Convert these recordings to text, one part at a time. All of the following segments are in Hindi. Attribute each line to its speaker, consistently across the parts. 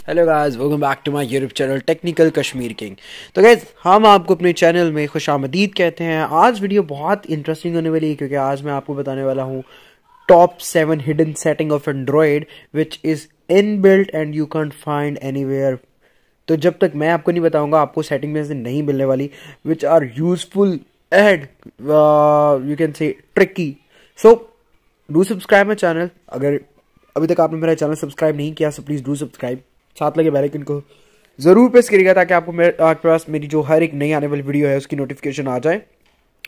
Speaker 1: Hello guys, welcome back to my YouTube channel technical Kashmir king. तो गाइस, हम आपको अपने चैनल में खुशामदीद कहते हैं। आज वीडियो बहुत इंटरेस्टिंग होने वाली है क्योंकि आज मैं आपको बताने वाला हूँ top 7 hidden setting of Android which is inbuilt and you can't find anywhere. तो जब तक मैं आपको नहीं बताऊंगा, आपको सेटिंग में से नहीं मिलने वाली which are useful and you can say tricky. So do subscribe my channel. अगर अभी तक आपने मेरा चैनल सब्सक्राइब नहीं किया सो प्लीज डू सब्सक्राइब। साथ लगे बेल आइकन को जरूर प्रेस करिएगा ताकि आपको आपके पास मेरी जो हर एक नई आने वाली वीडियो है उसकी नोटिफिकेशन आ जाए।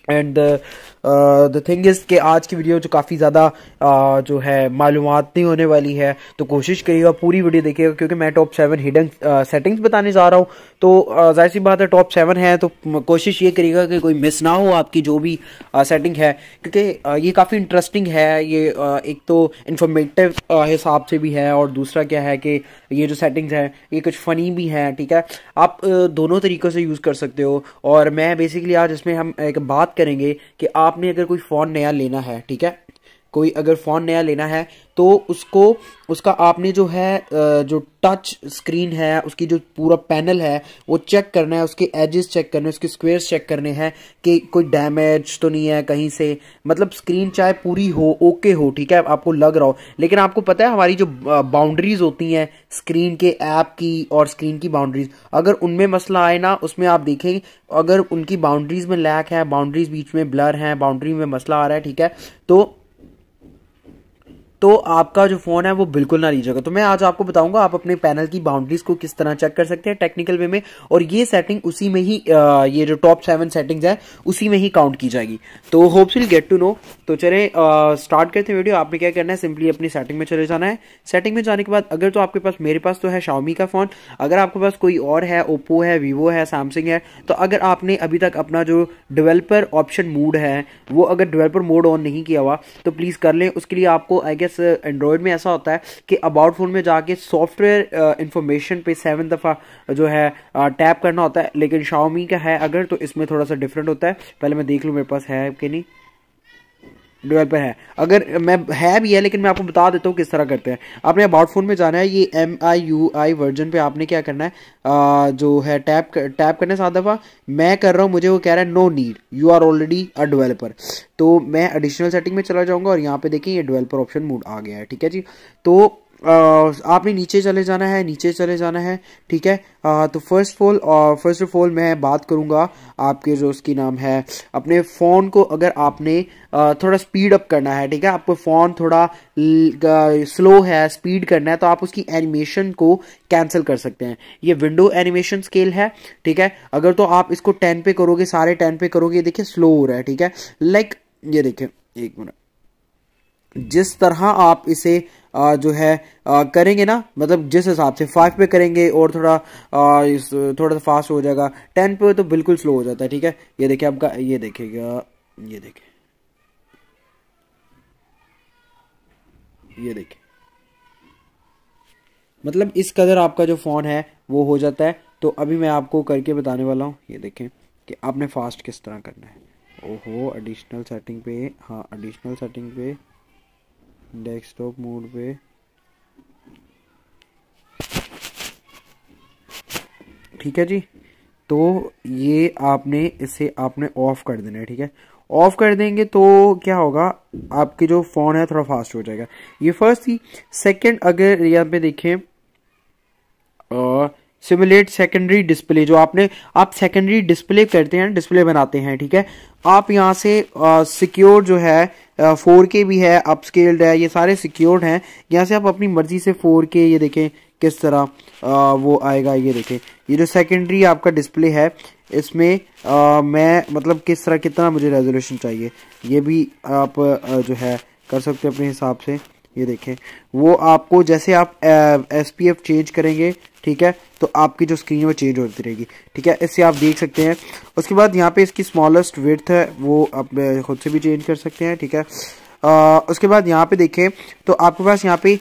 Speaker 1: एंड द थिंग इज कि आज की वीडियो जो काफ़ी ज़्यादा जो है मालूमात नहीं होने वाली है, तो कोशिश करिएगा पूरी वीडियो देखिएगा क्योंकि मैं टॉप 7 हिडन सेटिंग्स बताने जा रहा हूँ। तो जाहिर सी बात है टॉप 7 है तो कोशिश ये करिएगा कि कोई मिस ना हो आपकी जो भी सेटिंग है, क्योंकि ये काफ़ी इंटरेस्टिंग है। ये एक तो इंफॉर्मेटिव हिसाब से भी है और दूसरा क्या है कि ये जो सेटिंग्स है ये कुछ फ़नी भी है। ठीक है, आप दोनों तरीक़ों से यूज़ कर सकते हो। और मैं बेसिकली आज इसमें हम एक बात करेंगे कि आपने अगर कोई फ़ोन नया लेना है, ठीक है, कोई अगर फ़ोन नया लेना है तो उसका आपने जो है जो टच स्क्रीन है उसकी जो पूरा पैनल है वो चेक करना है, उसके एजेस चेक करने हैं, उसके स्क्वेयर्स चेक करने हैं कि कोई डैमेज तो नहीं है कहीं से। मतलब स्क्रीन चाहे पूरी हो, ओके हो, ठीक है, आपको लग रहा हो, लेकिन आपको पता है हमारी जो बाउंड्रीज होती हैं स्क्रीन के ऐप की और स्क्रीन की बाउंड्रीज, अगर उनमें मसला आए ना, उसमें आप देखें अगर उनकी बाउंड्रीज में लैक है, बाउंड्रीज बीच में ब्लर है, बाउंड्री में मसला आ रहा है, ठीक है, तो आपका जो फोन है वो बिल्कुल ना लीजिएगा। तो मैं आज आपको बताऊंगा आप अपने पैनल की बाउंड्रीज को किस तरह चेक कर सकते हैं टेक्निकल वे में, और ये सेटिंग उसी में ही ये जो टॉप 7 सेटिंग्स है उसी में ही काउंट की जाएगी। तो hopes will get to know. तो चले स्टार्ट करते हैं वीडियो। आपने क्या करना है, सिंपली अपनी सेटिंग में चले जाना है। सेटिंग में जाने के बाद अगर तो आपके पास, मेरे पास तो है Xiaomi का फोन, अगर आपके पास कोई और है, ओप्पो है, वीवो है, सैमसंग है, तो अगर आपने अभी तक अपना जो डेवलपर ऑप्शन मोड है वो अगर डेवलपर मोड ऑन नहीं किया हुआ तो प्लीज कर लें। उसके लिए आपको आई गेस एंड्रॉयड में ऐसा होता है कि अबाउट फोन में जाके सॉफ्टवेयर इंफॉर्मेशन पे 7 दफ़ा जो है टैप करना होता है, लेकिन Xiaomi का है अगर तो इसमें थोड़ा सा डिफरेंट होता है। पहले मैं देख लूँ मेरे पास है कि नहीं, डेवलपर है, अगर मैं है भी है, लेकिन मैं आपको बता देता हूँ किस तरह करते हैं। आपने अबाउट फोन में जाना है, ये MIUI वर्जन पे आपने क्या करना है, जो है टैप करना है 7 दफ़ा। मैं कर रहा हूँ, मुझे वो कह रहा है no need, you are already a developer. तो मैं एडिशनल सेटिंग में चला जाऊंगा और यहाँ पे देखिए ये डेवलपर ऑप्शन मोड आ गया है। ठीक है जी, तो आपने नीचे चले जाना है, नीचे चले जाना है, ठीक है। तो फर्स्ट ऑफ ऑल मैं बात करूंगा आपके जो उसकी नाम है, अपने फ़ोन को अगर आपने थोड़ा स्पीड अप करना है, ठीक है, आपको फ़ोन थोड़ा स्लो है, स्पीड करना है, तो आप उसकी एनिमेशन को कैंसिल कर सकते हैं। ये विंडो एनिमेशन स्केल है, ठीक है। अगर तो आप इसको 10 पे करोगे, सारे 10 पे करोगे, देखिए स्लो हो रहा है, ठीक है। लाइक ये देखिए, एक मिनट, जिस तरह आप इसे जो है करेंगे ना, मतलब जिस हिसाब से 5 पे करेंगे और थोड़ा थोड़ा सा फास्ट हो जाएगा, 10 पे तो बिल्कुल स्लो हो जाता है। ठीक है, ये देखिए आपका, ये देखिएगा, ये देखिए, ये देखिए, मतलब इस कदर आपका जो फ़ोन है वो हो जाता है। तो अभी मैं आपको करके बताने वाला हूँ, ये देखें कि आपने फास्ट किस तरह करना है। ओहो, एडिशनल सेटिंग पे, हाँ एडिशनल सेटिंग पे, डेस्कटॉप मोड पे, ठीक है जी। तो ये आपने इसे आपने ऑफ कर देना है, ठीक है। ऑफ कर देंगे तो क्या होगा, आपके जो फोन है थोड़ा फास्ट हो जाएगा। ये फर्स्ट थी। सेकंड, अगर यहाँ पे देखें सिमुलेट सेकेंडरी डिस्प्ले, जो आप सेकेंडरी डिस्प्ले करते हैं, डिस्प्ले बनाते हैं, ठीक है, आप यहाँ से सिक्योर जो है 4K भी है, अपस्केल्ड है, ये सारे सिक्योर्ड हैं। यहाँ से आप अपनी मर्जी से 4K, ये देखें किस तरह वो आएगा। ये देखें, ये जो सेकेंडरी आपका डिस्प्ले है इसमें मैं मतलब किस तरह, कितना मुझे रेजोल्यूशन चाहिए, ये भी आप जो है कर सकते हैं अपने हिसाब से। ये देखें, वो आपको जैसे आप SPF चेंज करेंगे, ठीक है, तो आपकी जो स्क्रीन है वो चेंज होती रहेगी, ठीक है, इससे आप देख सकते हैं। उसके बाद यहाँ पे इसकी स्मॉलेस्ट विड्थ है वो आप खुद से भी चेंज कर सकते हैं, ठीक है। उसके बाद यहाँ पे देखें तो आपके पास यहाँ पे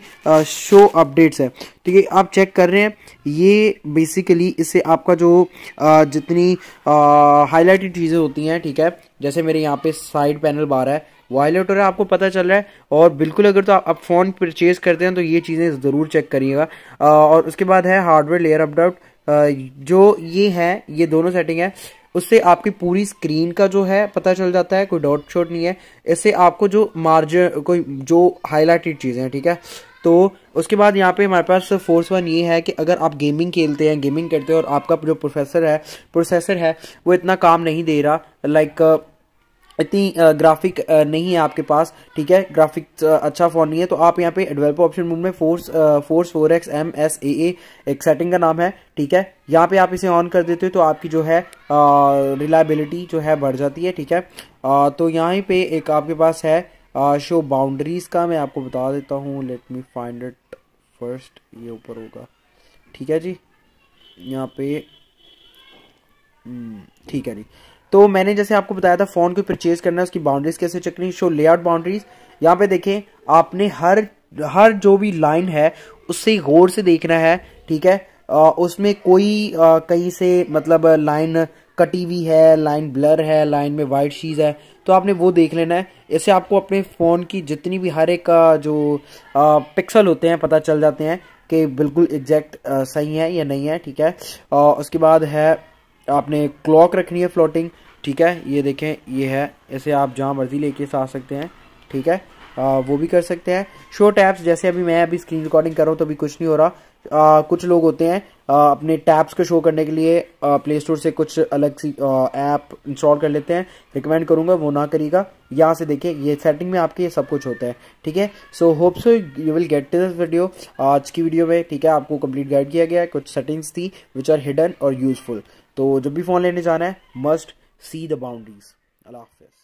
Speaker 1: शो अपडेट्स है, ठीक है, आप चेक कर रहे हैं। ये बेसिकली इससे आपका जो जितनी हाईलाइटेड चीज़ें होती हैं, ठीक है, जैसे मेरे यहाँ पे साइड पैनल बार है, वायलेट हो रहा है, आपको पता चल रहा है। और बिल्कुल अगर तो आप फ़ोन परचेज करते हैं तो ये चीज़ें ज़रूर चेक करिएगा। और उसके बाद है हार्डवेयर लेयर अपडाउट, जो ये है, ये दोनों सेटिंग है, उससे आपकी पूरी स्क्रीन का जो है पता चल जाता है, कोई डॉट शॉट नहीं है। इससे आपको जो मार्जिन, कोई जो हाईलाइटेड चीज़ें हैं, ठीक है। तो उसके बाद यहाँ पे हमारे पास फोर्स वन ये है कि अगर आप गेमिंग खेलते हैं, गेमिंग करते हैं और आपका जो प्रोसेसर है वो इतना काम नहीं दे रहा, लाइक इतनी ग्राफिक नहीं है आपके पास, ठीक है, ग्राफिक अच्छा फोन नहीं है, तो आप यहाँ पे डेवलपर ऑप्शन मोड में फोर्स 4x MSAA एक सेटिंग का नाम है, ठीक है। यहाँ पे आप इसे ऑन कर देते हो तो आपकी जो है रिलायबिलिटी जो है बढ़ जाती है, ठीक है। तो यहाँ पे एक आपके पास है शो बाउंड्रीज का, मैं आपको बता देता हूँ, let me find it first, ये ऊपर होगा, ठीक है जी, यहाँ पे ठीक है जी। तो मैंने जैसे आपको बताया था फोन को परचेज करना है, उसकी बाउंड्रीज कैसे चेक करनी, शो लेआउट बाउंड्रीज। यहाँ पे देखें, आपने हर जो भी लाइन है उससे गौर से देखना है, ठीक है। उसमें कोई कहीं से मतलब लाइन कटी हुई है, लाइन ब्लर है, लाइन में वाइट चीज है, तो आपने वो देख लेना है। इससे आपको अपने फोन की जितनी भी हर एक जो पिक्सल होते हैं पता चल जाते हैं कि बिल्कुल एग्जैक्ट सही है या नहीं है, ठीक है। उसके बाद है आपने क्लॉक रखनी है फ्लोटिंग, ठीक है, ये देखें ये है, इसे आप जहाँ मर्जी लेके आ सकते हैं, ठीक है। वो भी कर सकते हैं। शो टैब्स, जैसे मैं अभी स्क्रीन रिकॉर्डिंग कर रहा हूँ तो अभी कुछ नहीं हो रहा। कुछ लोग होते हैं अपने टैब्स को शो करने के लिए प्ले स्टोर से कुछ अलग सी ऐप इंस्टॉल कर लेते हैं, रिकमेंड करूंगा वो ना करिएगा। यहाँ से देखिए, ये सेटिंग में आपके ये सब कुछ होता है, ठीक है। So hope so you will get this video. आज की वीडियो में, ठीक है, आपको कंप्लीट गाइड किया गया है, कुछ सेटिंग्स थी विच आर हिडन और यूजफुल। तो जब भी फोन लेने जाना है, मस्ट सी द बाउंड्रीज। अल्लाह हाफिज़।